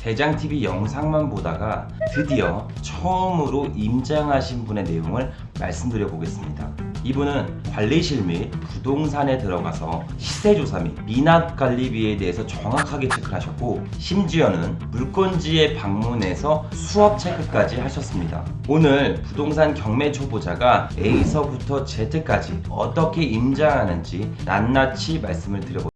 대장TV 영상만 보다가 드디어 처음으로 임장하신 분의 내용을 말씀드려 보겠습니다. 이분은 관리실 및 부동산에 들어가서 시세조사 및 미납관리비에 대해서 정확하게 체크를 하셨고, 심지어는 물건지에 방문해서 수업 체크까지 하셨습니다. 오늘 부동산 경매 초보자가 A서부터 Z까지 어떻게 임장하는지 낱낱이 말씀을 드려보겠습니다.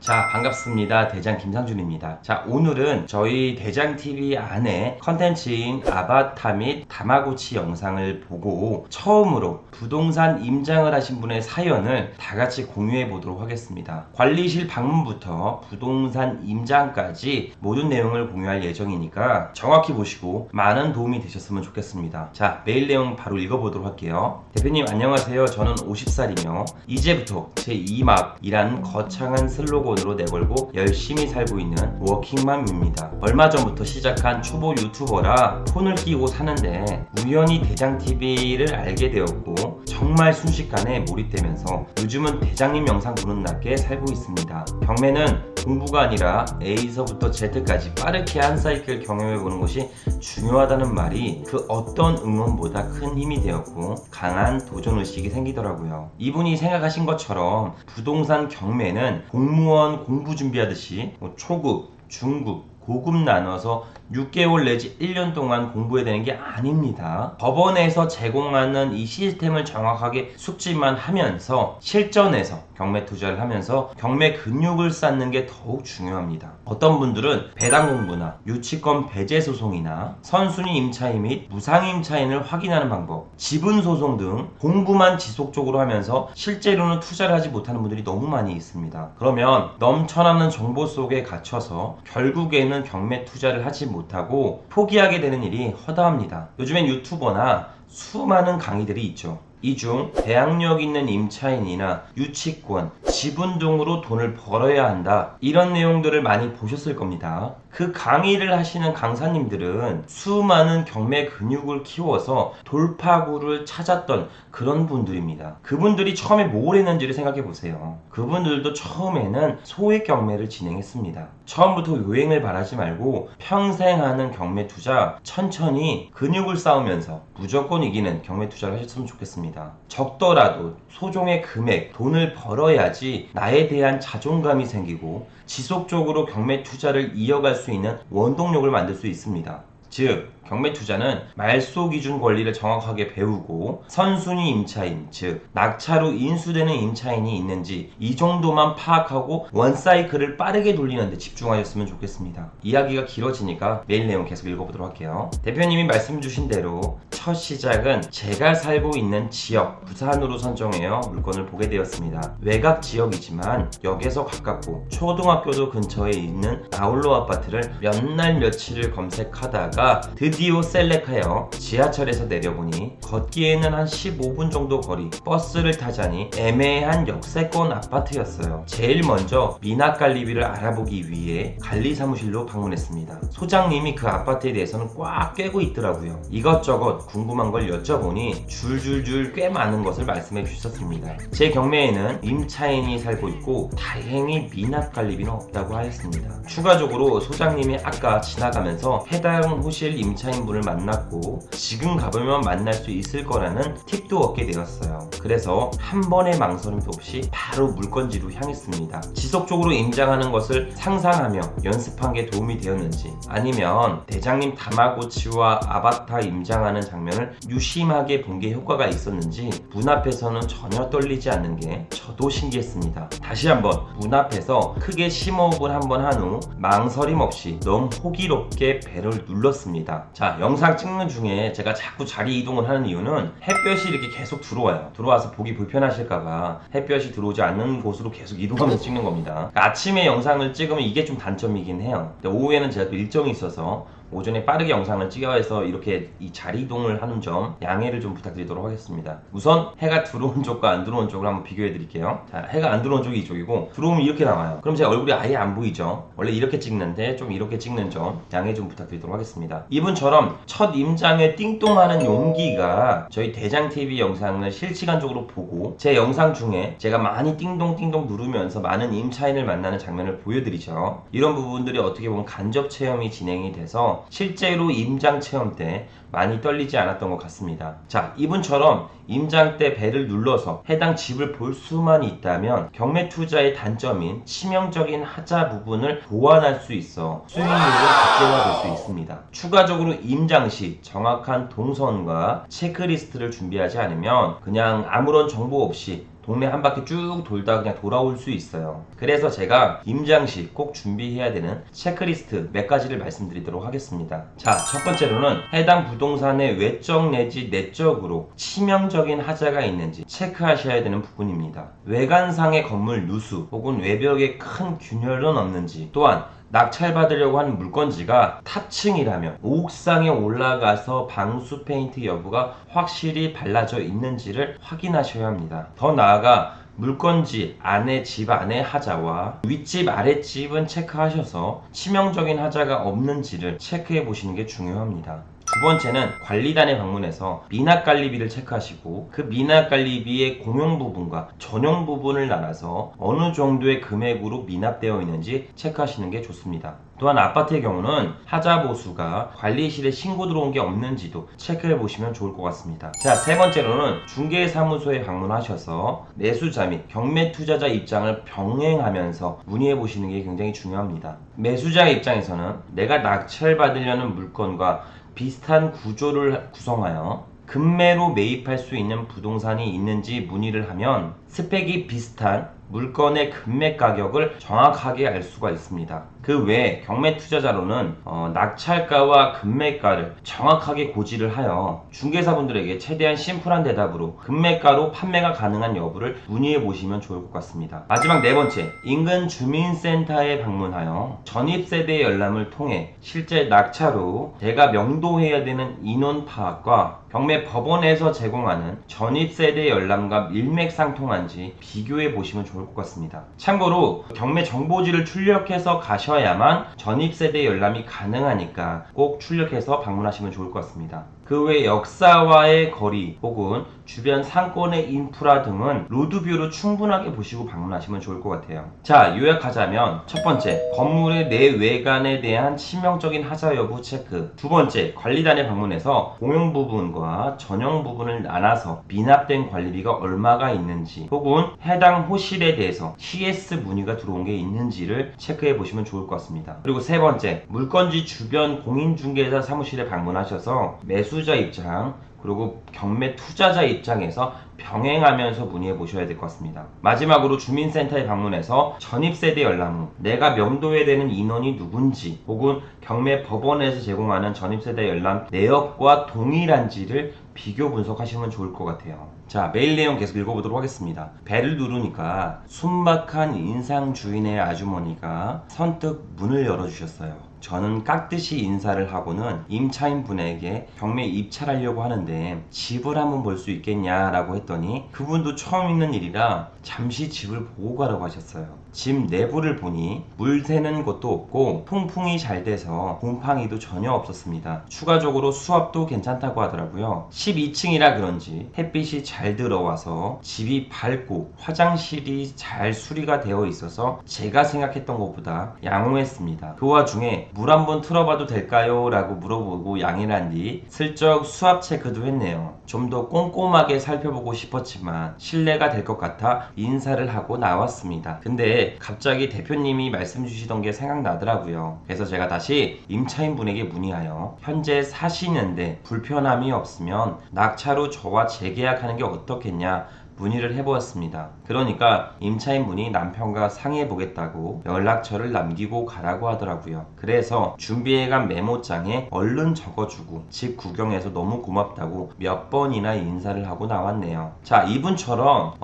자, 반갑습니다. 대장 김상준입니다. 자, 오늘은 저희 대장TV 안에 컨텐츠인 아바타 및 다마고치 영상을 보고 처음으로 부동산 임장을 하신 분의 사연을 다 같이 공유해 보도록 하겠습니다. 관리실 방문부터 부동산 임장까지 모든 내용을 공유할 예정이니까 정확히 보시고 많은 도움이 되셨으면 좋겠습니다. 자, 메일 내용 바로 읽어보도록 할게요. 대표님 안녕하세요. 저는 50살이며 이제부터 제2막이라는 거창한 슬로건으로 내걸고 열심히 살고 있는 워킹맘입니다. 얼마 전부터 시작한 초보 유튜버라 폰을 끼고 사는데 우연히 대장TV를 알게 되었고 정말 순식간에 몰입되면서 요즘은 대장님 영상 보는 낮게 살고 있습니다. 경매는 공부가 아니라 A서부터 Z까지 빠르게 한 사이클 경험해보는 것이 중요하다는 말이 그 어떤 응원보다 큰 힘이 되었고 강한 도전의식이 생기더라고요. 이분이 생각하신 것처럼 부동산 경매는 공무원 공부 준비하듯이 초급, 중급, 고급 나눠서 6개월 내지 1년 동안 공부해야 되는 게 아닙니다. 법원에서 제공하는 이 시스템을 정확하게 숙지만 하면서 실전에서 경매 투자를 하면서 경매 근육을 쌓는 게 더욱 중요합니다. 어떤 분들은 배당 공부나 유치권 배제 소송이나 선순위 임차인 및 무상 임차인을 확인하는 방법, 지분 소송 등 공부만 지속적으로 하면서 실제로는 투자를 하지 못하는 분들이 너무 많이 있습니다. 그러면 넘쳐나는 정보 속에 갇혀서 결국에는 경매 투자를 하지 못하고 포기하게 되는 일이 허다합니다. 요즘엔 유튜버나 수많은 강의들이 있죠. 이 중 대학력 있는 임차인이나 유치권, 지분 등으로 돈을 벌어야 한다, 이런 내용들을 많이 보셨을 겁니다. 그 강의를 하시는 강사님들은 수많은 경매 근육을 키워서 돌파구를 찾았던 그런 분들입니다. 그분들이 처음에 뭘 했는지를 생각해 보세요. 그분들도 처음에는 소액 경매를 진행했습니다. 처음부터 요행을 바라지 말고 평생 하는 경매 투자 천천히 근육을 쌓으면서 무조건 이기는 경매 투자를 하셨으면 좋겠습니다. 적더라도 소정의 금액, 돈을 벌어야지 나에 대한 자존감이 생기고 지속적으로 경매 투자를 이어갈 수 있는 원동력을 만들 수 있습니다. 즉, 경매 투자는 말소 기준 권리를 정확하게 배우고 선순위 임차인, 즉 낙차로 인수되는 임차인이 있는지 이 정도만 파악하고 원사이클을 빠르게 돌리는 데 집중하셨으면 좋겠습니다. 이야기가 길어지니까 메일 내용 계속 읽어보도록 할게요. 대표님이 말씀 주신 대로 첫 시작은 제가 살고 있는 지역 부산으로 선정해요 물건을 보게 되었습니다. 외곽 지역이지만 역에서 가깝고 초등학교도 근처에 있는 아울러 아파트를 몇 날 며칠을 검색하다가 드디어 셀렉하여 지하철에서 내려보니 걷기에는 한 15분 정도 거리, 버스를 타자니 애매한 역세권 아파트였어요. 제일 먼저 미납관리비를 알아보기 위해 관리사무실로 방문했습니다. 소장님이 그 아파트에 대해서는 꽉 꿰고 있더라고요. 이것저것 궁금한 걸 여쭤보니 줄줄줄 꽤 많은 것을 말씀해 주셨습니다. 제 경매에는 임차인이 살고 있고 다행히 미납관리비는 없다고 하였습니다. 추가적으로 소장님이 아까 지나가면서 해당 호실 임차인분을 만났고 지금 가보면 만날 수 있을 거라는 팁도 얻게 되었어요. 그래서 한 번의 망설임도 없이 바로 물건지로 향했습니다. 지속적으로 임장하는 것을 상상하며 연습한 게 도움이 되었는지, 아니면 대장님 다마고치와 아바타 임장하는 장면을 유심하게 본 게 효과가 있었는지 문 앞에서는 전혀 떨리지 않는 게 저도 신기했습니다. 다시 한번 문 앞에서 크게 심호흡을 한번 한 후 망설임 없이 너무 호기롭게 배를 눌렀습니다. 자, 영상 찍는 중에 제가 자꾸 자리 이동을 하는 이유는 햇볕이 이렇게 계속 들어와요. 들어와서 보기 불편하실까봐 햇볕이 들어오지 않는 곳으로 계속 이동하면서 찍는 겁니다. 아침에 영상을 찍으면 이게 좀 단점이긴 해요. 오후에는 제가 또 일정이 있어서 오전에 빠르게 영상을 찍어서 이렇게 이 자리 이동을 하는 점 양해를 좀 부탁드리도록 하겠습니다. 우선 해가 들어온 쪽과 안 들어온 쪽을 한번 비교해 드릴게요. 자, 해가 안 들어온 쪽이 이쪽이고 들어오면 이렇게 나와요. 그럼 제 얼굴이 아예 안 보이죠. 원래 이렇게 찍는데 좀 이렇게 찍는 점 양해 좀 부탁드리도록 하겠습니다. 이분처럼 첫 임장에 띵동하는 용기가 저희 대장TV 영상을 실시간적으로 보고 제 영상 중에 제가 많이 띵동띵동 누르면서 많은 임차인을 만나는 장면을 보여드리죠. 이런 부분들이 어떻게 보면 간접 체험이 진행이 돼서 실제로 임장 체험 때 많이 떨리지 않았던 것 같습니다. 자, 이분처럼 임장 때 벨을 눌러서 해당 집을 볼 수만 있다면 경매 투자의 단점인 치명적인 하자 부분을 보완할 수 있어 수익률은 극대화될 수 있습니다. 추가적으로 임장 시 정확한 동선과 체크리스트를 준비하지 않으면 그냥 아무런 정보 없이 동네 한 바퀴 쭉 돌다 그냥 돌아올 수 있어요. 그래서 제가 임장 시 꼭 준비해야 되는 체크리스트 몇 가지를 말씀드리도록 하겠습니다. 자, 첫 번째로는 해당 부동산의 외적 내지 내적으로 치명적인 하자가 있는지 체크하셔야 되는 부분입니다. 외관상의 건물 누수 혹은 외벽에 큰 균열은 없는지, 또한 낙찰받으려고 하는 물건지가 탑층이라면 옥상에 올라가서 방수 페인트 여부가 확실히 발라져 있는지를 확인하셔야 합니다. 더 나아가 물건지 안에 집 안의 하자와 윗집 아랫집은 체크하셔서 치명적인 하자가 없는지를 체크해 보시는 게 중요합니다. 두 번째는 관리단에 방문해서 미납관리비를 체크하시고 그 미납관리비의 공용 부분과 전용 부분을 나눠서 어느 정도의 금액으로 미납되어 있는지 체크하시는 게 좋습니다. 또한 아파트의 경우는 하자 보수가 관리실에 신고 들어온 게 없는지도 체크해 보시면 좋을 것 같습니다. 자, 세 번째로는 중개사무소에 방문하셔서 매수자 및 경매 투자자 입장을 병행하면서 문의해 보시는 게 굉장히 중요합니다. 매수자 입장에서는 내가 낙찰받으려는 물건과 비슷한 구조를 구성하여 급매로 매입할 수 있는 부동산이 있는지 문의를 하면 스펙이 비슷한 물건의 금매 가격을 정확하게 알 수가 있습니다. 그 외에 경매 투자자로는 낙찰가와 금매가를 정확하게 고지를 하여 중개사분들에게 최대한 심플한 대답으로 금매가로 판매가 가능한 여부를 문의해 보시면 좋을 것 같습니다. 마지막 네 번째, 인근 주민센터에 방문하여 전입세대 열람을 통해 실제 낙찰후 제가 명도해야 되는 인원 파악과 경매 법원에서 제공하는 전입세대 열람과 일맥상통한지 비교해 보시면 좋을 것 같습니다. 참고로 경매 정보지를 출력해서 가셔야만 전입세대 열람이 가능하니까 꼭 출력해서 방문하시면 좋을 것 같습니다. 그 외 역사와의 거리 혹은 주변 상권의 인프라 등은 로드뷰로 충분하게 보시고 방문하시면 좋을 것 같아요. 자, 요약하자면 첫 번째, 건물의 내외관에 대한 치명적인 하자 여부 체크. 두 번째, 관리단에 방문해서 공용 부분과 전용 부분을 나눠서 미납된 관리비가 얼마가 있는지 혹은 해당 호실에 대해서 CS 문의가 들어온 게 있는지를 체크해 보시면 좋을 것 같습니다. 그리고 세 번째, 물건지 주변 공인중개사 사무실에 방문하셔서 매수자 입장 그리고 경매 투자자 입장에서 병행하면서 문의해 보셔야 될 것 같습니다. 마지막으로 주민센터에 방문해서 전입세대 열람 후 내가 명도해야 되는 인원이 누군지 혹은 경매 법원에서 제공하는 전입세대 열람 내역과 동일한지를 비교 분석하시면 좋을 것 같아요. 자, 메일 내용 계속 읽어보도록 하겠습니다. 벨을 누르니까 순박한 인상 주인의 아주머니가 선뜻 문을 열어주셨어요. 저는 깍듯이 인사를 하고는 임차인 분에게 경매 입찰하려고 하는데 집을 한번 볼 수 있겠냐라고 했더니 그분도 처음 있는 일이라 잠시 집을 보고 가라고 하셨어요. 집 내부를 보니 물 새는 것도 없고 통풍이 잘 돼서 곰팡이도 전혀 없었습니다. 추가적으로 수압도 괜찮다고 하더라고요. 12층이라 그런지 햇빛이 잘 들어와서 집이 밝고 화장실이 잘 수리가 되어 있어서 제가 생각했던 것보다 양호했습니다. 그 와중에 물 한번 틀어봐도 될까요? 라고 물어보고 양해를 한 뒤 슬쩍 수압 체크도 했네요. 좀 더 꼼꼼하게 살펴보고 싶었지만 신뢰가 될 것 같아 인사를 하고 나왔습니다. 근데 갑자기 대표님이 말씀 주시던 게 생각나더라고요. 그래서 제가 다시 임차인분에게 문의하여 현재 사시는데 불편함이 없으면 낙찰 후 저와 재계약하는 게 어떻겠냐 문의를 해보았습니다. 그러니까 임차인분이 남편과 상의해보겠다고 연락처를 남기고 가라고 하더라고요. 그래서 준비해간 메모장에 얼른 적어주고 집 구경해서 너무 고맙다고 몇 번이나 인사를 하고 나왔네요. 자, 이분처럼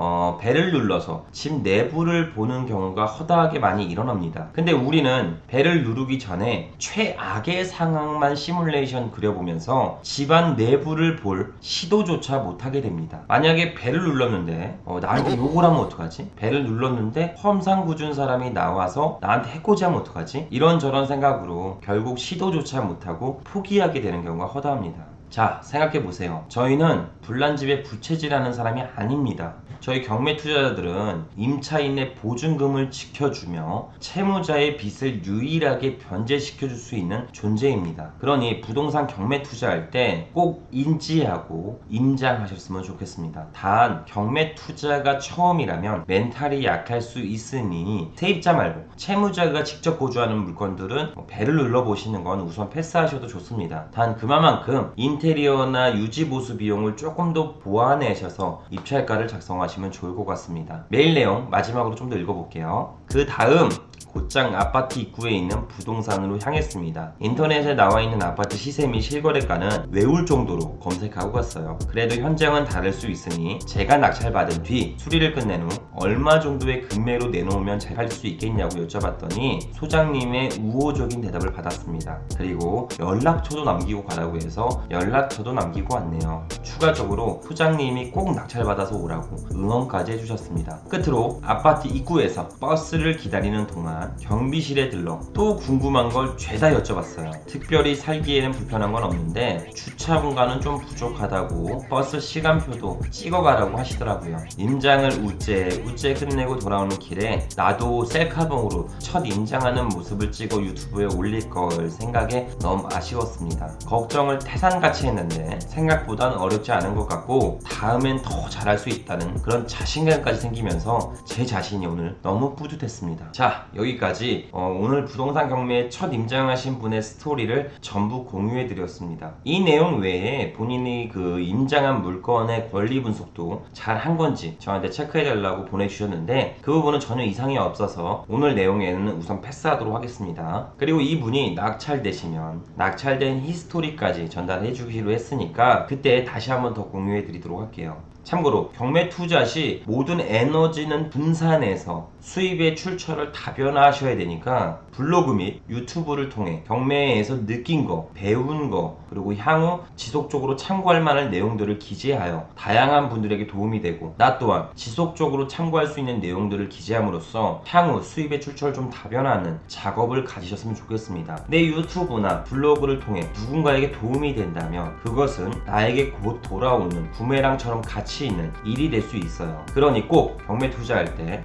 배를 눌러서 집 내부를 보는 경우가 허다하게 많이 일어납니다. 근데 우리는 배를 누르기 전에 최악의 상황만 시뮬레이션 그려보면서 집안 내부를 볼 시도조차 못하게 됩니다. 만약에 배를 눌렀는데 나한테 욕을 하면 어떡하지? 배를 눌렀는데 험상궂은 사람이 나와서 나한테 해코지하면 어떡하지? 이런저런 생각으로 결국 시도조차 못하고 포기하게 되는 경우가 허다합니다. 자, 생각해보세요. 저희는 불난집에 부채질하는 사람이 아닙니다. 저희 경매 투자자들은 임차인의 보증금을 지켜주며 채무자의 빚을 유일하게 변제시켜줄 수 있는 존재입니다. 그러니 부동산 경매 투자할 때 꼭 인지하고 임장하셨으면 좋겠습니다. 단 경매 투자가 처음이라면 멘탈이 약할 수 있으니 세입자 말고 채무자가 직접 거주하는 물건들은 배를 눌러보시는 건 우선 패스하셔도 좋습니다. 단 그만큼 인테리어나 유지 보수 비용을 조금 더 보완하셔서 입찰가를 작성하시면 좋을 것 같습니다. 메일 내용 마지막으로 좀 더 읽어볼게요. 그 다음 곧장 아파트 입구에 있는 부동산으로 향했습니다. 인터넷에 나와 있는 아파트 시세 및 실거래가는 외울 정도로 검색하고 갔어요. 그래도 현장은 다를 수 있으니 제가 낙찰받은 뒤 수리를 끝낸 후 얼마 정도의 금매로 내놓으면 잘 팔릴 수 있겠냐고 여쭤봤더니 소장님의 우호적인 대답을 받았습니다. 그리고 연락처도 남기고 가라고 해서 연락처도 남기고 왔네요. 추가적으로 소장님이 꼭 낙찰받아서 오라고 응원까지 해주셨습니다. 끝으로 아파트 입구에서 버스를 기다리는 동안 경비실에 들러 또 궁금한 걸 죄다 여쭤봤어요. 특별히 살기에는 불편한 건 없는데 주차 공간은 좀 부족하다고 버스 시간표도 찍어가라고 하시더라고요. 임장을 우째 끝내고 돌아오는 길에 나도 셀카봉으로 첫 임장하는 모습을 찍어 유튜브에 올릴 걸 생각에 너무 아쉬웠습니다. 걱정을 태산같이 했는데 생각보단 어렵지 않은 것 같고 다음엔 더 잘할 수 있다는 그런 자신감까지 생기면서 제 자신이 오늘 너무 뿌듯했습니다. 자, 여기까지 오늘 부동산 경매에 첫 임장하신 분의 스토리를 전부 공유해 드렸습니다. 이 내용 외에 본인이 그 임장한 물건의 권리 분석도 잘 한 건지 저한테 체크해 달라고 보내주셨는데 그 부분은 전혀 이상이 없어서 오늘 내용에는 우선 패스하도록 하겠습니다. 그리고 이분이 낙찰되시면 낙찰된 히스토리까지 전달해 주기로 했으니까 그때 다시 한번 더 공유해 드리도록 할게요. 참고로 경매 투자 시 모든 에너지는 분산해서 수입의 출처를 다변화하셔야 되니까 블로그 및 유튜브를 통해 경매에서 느낀 거, 배운 거, 그리고 향후 지속적으로 참고할 만한 내용들을 기재하여 다양한 분들에게 도움이 되고 나 또한 지속적으로 참고할 수 있는 내용들을 기재함으로써 향후 수입의 출처를 좀 다변화하는 작업을 가지셨으면 좋겠습니다. 내 유튜브나 블로그를 통해 누군가에게 도움이 된다면 그것은 나에게 곧 돌아오는 부메랑처럼 가치 있는 일이 될 수 있어요. 그러니 꼭 경매 투자할 때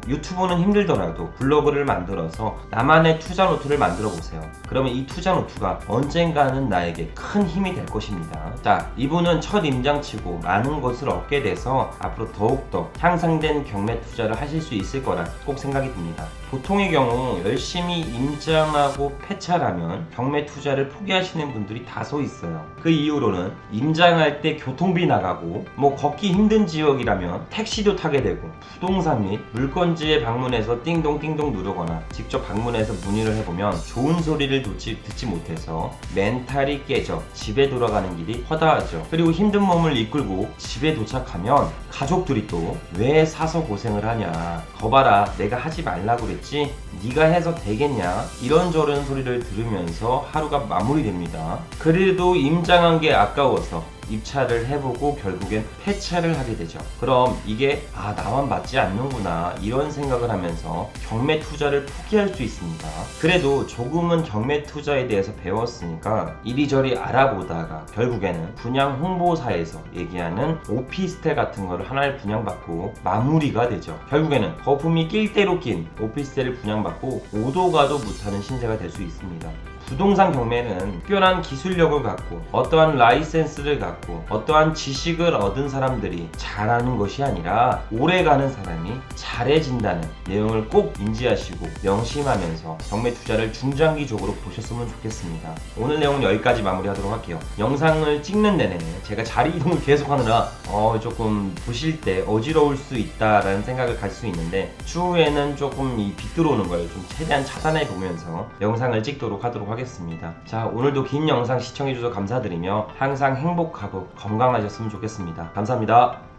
유튜브는 힘들더라도 블로그를 만들어서 나만의 투자 노트를 만들어 보세요. 그러면 이 투자 노트가 언젠가는 나에게 큰 힘이 될 것입니다. 자, 이분은 첫 임장치고 많은 것을 얻게 돼서 앞으로 더욱더 향상된 경매 투자를 하실 수 있을 거라 꼭 생각이 듭니다. 보통의 경우 열심히 임장하고 폐차하면 경매 투자를 포기하시는 분들이 다소 있어요. 그 이유로는 임장할 때 교통비 나가고 걷기 힘든 지역이라면 택시도 타게 되고 부동산 및 물건지에 방문해서 띵동띵동 누르거나 직접 방문해서 문의를 해보면 좋은 소리를 듣지 못해서 멘탈이 깨져 집에 돌아가는 길이 허다하죠. 그리고 힘든 몸을 이끌고 집에 도착하면 가족들이 또 왜 사서 고생을 하냐, 거봐라 내가 하지 말라고 그랬지 네가 해서 되겠냐, 이런저런 소리를 들으면서 하루가 마무리됩니다. 그래도 임장한 게 아까워서 입찰을 해보고 결국엔 폐차를 하게 되죠. 그럼 이게 나만 맞지 않는구나 이런 생각을 하면서 경매 투자를 포기할 수 있습니다. 그래도 조금은 경매 투자에 대해서 배웠으니까 이리저리 알아보다가 결국에는 분양 홍보사에서 얘기하는 오피스텔 같은 거를 하나를 분양받고 마무리가 되죠. 결국에는 거품이 낄 대로 낀 오피스텔을 분양받고 오도 가도 못하는 신세가 될 수 있습니다. 부동산 경매는 특별한 기술력을 갖고 어떠한 라이센스를 갖고 어떠한 지식을 얻은 사람들이 잘하는 것이 아니라 오래가는 사람이 잘해진다는 내용을 꼭 인지하시고 명심하면서 경매 투자를 중장기적으로 보셨으면 좋겠습니다. 오늘 내용은 여기까지 마무리하도록 할게요. 영상을 찍는 내내 제가 자리 이동을 계속하느라 조금 보실 때 어지러울 수 있다라는 생각을 가질 수 있는데 추후에는 조금 이 빛 들어오는 걸 좀 최대한 차단해 보면서 영상을 찍도록 하도록 하겠습니다. 자, 오늘도 긴 영상 시청해 주셔서 감사드리며 항상 행복하고 건강하셨으면 좋겠습니다. 감사합니다.